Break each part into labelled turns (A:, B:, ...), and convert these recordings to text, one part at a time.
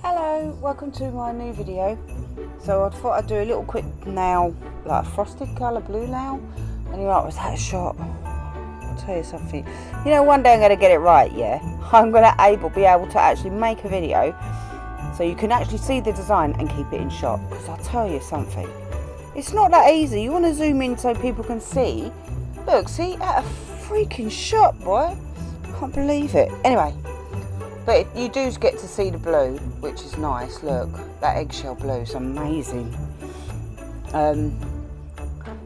A: Hello, welcome to my new video. So I thought I'd do a little quick nail, like a frosted colour blue nail. And you're like, was that a shot? I'll tell you something. You know, one day I'm going to get it right, yeah? I'm going to be able to actually make a video so you can actually see the design and keep it in shot. Because I'll tell you something, it's not that easy. You want to zoom in so people can see. Look, see, at a freaking shot, boy. Can't believe it. Anyway. But you do get to see the blue, which is nice. Look, that eggshell blue is amazing.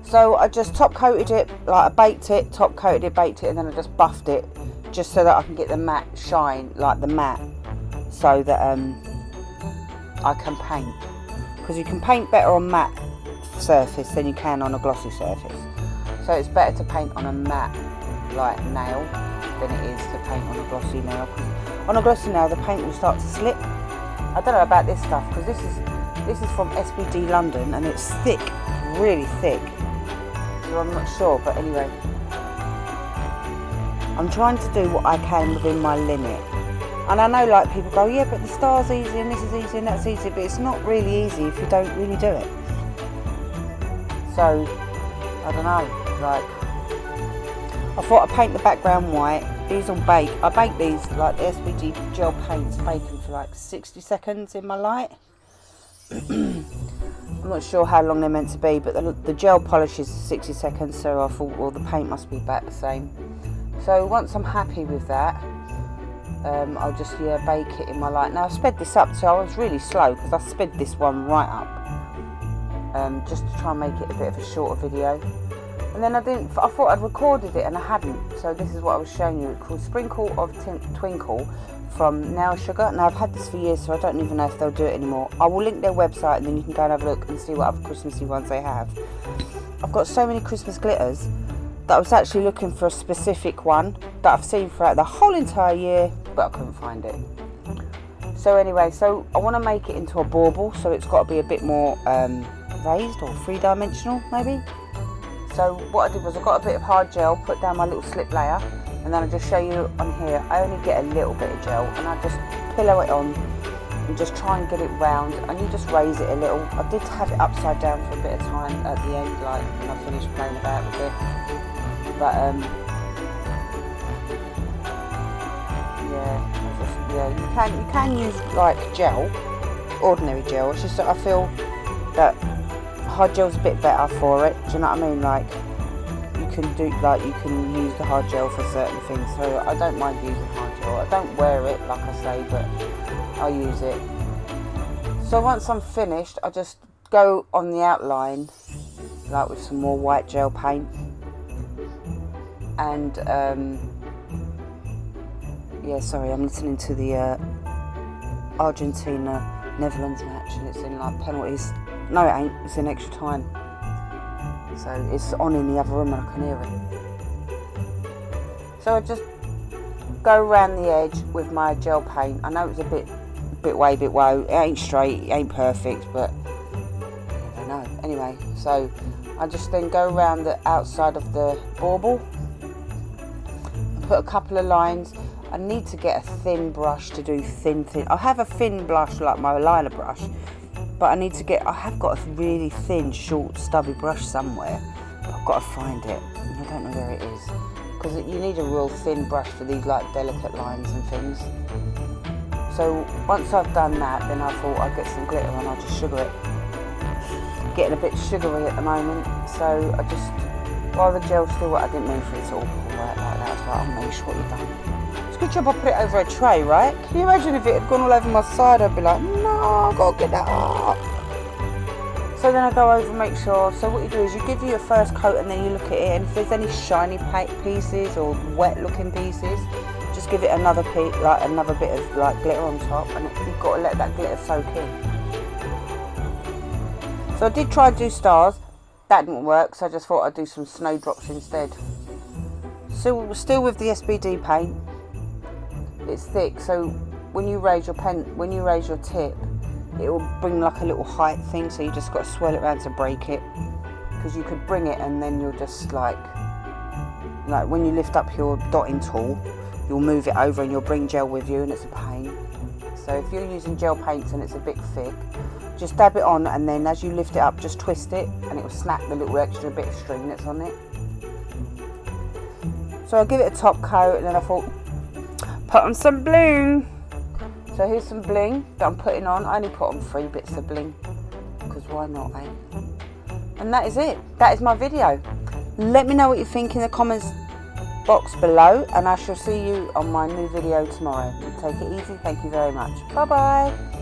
A: So I just top coated it, like I baked it, top coated it, baked it, and then I just buffed it, just so that I can get the matte shine, like the matte, so that I can paint. Because you can paint better on matte surface than you can on a glossy surface. So it's better to paint on a matte, like nail, than it is to paint on a glossy nail. On a glossy nail, the paint will start to slip. I don't know about this stuff because this is from SBD London and it's thick, really thick. So I'm not sure, but anyway, I'm trying to do what I can within my limit. And I know, like, people go, yeah, but the star's easy and this is easy and that's easy, but it's not really easy if you don't really do it. So I don't know, like, I thought I'd paint the background white. These will bake. I bake these, like the SVG gel paints, baking for like 60 seconds in my light. I'm not sure how long they're meant to be, but the gel polish is 60 seconds, so I thought, well, the paint must be about the same. So once I'm happy with that, I'll just bake it in my light. Now I've sped this up, so I was really slow because I sped this one right up, just to try and make it a bit of a shorter video. And then I thought I'd recorded it and I hadn't. So this is what I was showing you. It's called Sprinkle of Twinkle from Nail Sugar. Now I've had this for years, so I don't even know if they'll do it anymore. I will link their website and then you can go and have a look and see what other Christmassy ones they have. I've got so many Christmas glitters that I was actually looking for a specific one that I've seen throughout the whole entire year, but I couldn't find it. So anyway, so I want to make it into a bauble, so it's got to be a bit more raised or three-dimensional maybe. So what I did was I got a bit of hard gel, put down my little slip layer, and then I just show you on here, I only get a little bit of gel and I just pillow it on and just try and get it round, and you just raise it a little. I did have it upside down for a bit of time at the end, like when I finished playing about with it. But you can use like gel, ordinary gel. It's just that I feel that hard gel's a bit better for it. Do you know what I mean? Like you can use the hard gel for certain things. So I don't mind using hard gel. I don't wear it, like I say, but I use it. So once I'm finished, I just go on the outline, like with some more white gel paint, and sorry, I'm listening to the Argentina-Netherlands match, and it's in like penalties. No, it ain't. It's in extra time. So it's on in the other room and I can hear it. So I just go around the edge with my gel paint. I know it's a bit way. It ain't straight, it ain't perfect, but I don't know. Anyway, so I just then go around the outside of the bauble and put a couple of lines. I need to get a thin brush to do thin. I have a thin brush like my liner brush, but I have got a really thin, short, stubby brush somewhere. But I've got to find it, and I don't know where it is. Because you need a real thin brush for these like delicate lines and things. So once I've done that, then I thought I'd get some glitter and I'll just sugar it. Getting a bit sugary at the moment, so I just, while the gel's still wet, I didn't mean for it to all pour out like that. I was like, oh, make sure what you've done. It's a good job I put it over a tray, right? Can you imagine if it had gone all over my side? I'd be like, no, I've got to get that up. So then I go over and make sure. So what you do is you give your first coat and then you look at it, and if there's any shiny pieces or wet looking pieces, just give it another bit of like glitter on top, and you've got to let that glitter soak in. So I did try to do stars. That didn't work, so I just thought I'd do some snowdrops instead. So still with the SBD paint. It's thick, so when you raise your tip, it will bring like a little height thing, so you just got to swirl it around to break it, because you could bring it and then you'll just like when you lift up your dotting tool, you'll move it over and you'll bring gel with you, and it's a pain. So if you're using gel paints and it's a bit thick, just dab it on, and then as you lift it up, just twist it, and it will snap the little extra bit of string that's on it. So I'll give it a top coat, and then I thought, put on some bling. So here's some bling that I'm putting on. I only put on 3 bits of bling, because why not, eh? And that is it. That is my video. Let me know what you think in the comments box below, and I shall see you on my new video tomorrow. Take it easy. Thank you very much. Bye bye.